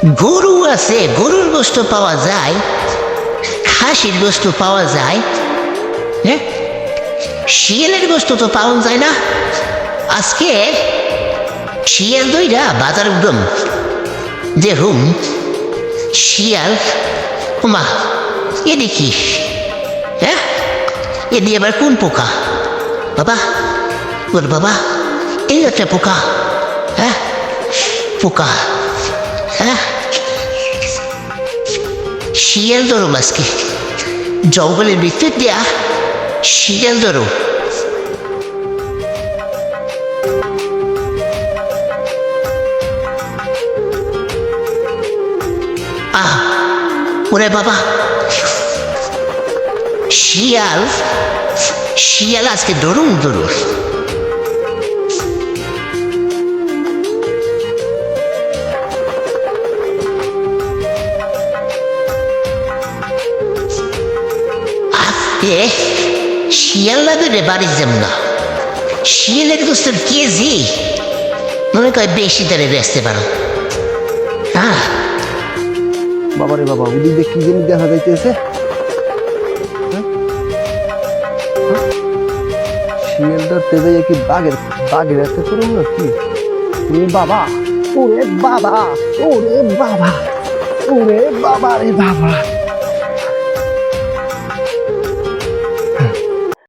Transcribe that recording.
গরু আছে, গরুর গোস্ত পাওয়া যায়, খাসির গোস্ত পাওয়া যায়, হ্যাঁ, শিয়ালের গোস্ত তো পাওয়া যায় না। আজকে শিয়াল দইরা বাজার উঠম, দেখুন শিয়াল, মা এদি কি, হ্যাঁ, এদি আবার কোন পোকা বাবা, ওর বাবা এই একটা পোকা, হ্যাঁ, পোকা, হ্যাঁ, শিয়াল ধরো আজকে জঙ্গলের ভিতর দিয়া শিয়াল ধরো। ওরে বাবা, শিয়াল, শিয়াল আজকে ধরুন ধরুন। শিয়াল না ধরে বাড়ি যাব না, শিয়ালের গোস্তর কেজি মনে কয় বেশি ধরে বেচতে পারো। হ্যাঁ বাবারে বাবা, ওদিকে কি জিনিস দেখা যাইতেছে? শিয়ালটার তেজে কি বাঘের বাঘের একটা করুন না কি? ওরে বাবা, ওরে বাবা, ওরে বাবা, ওরে বাবা রে বাবা।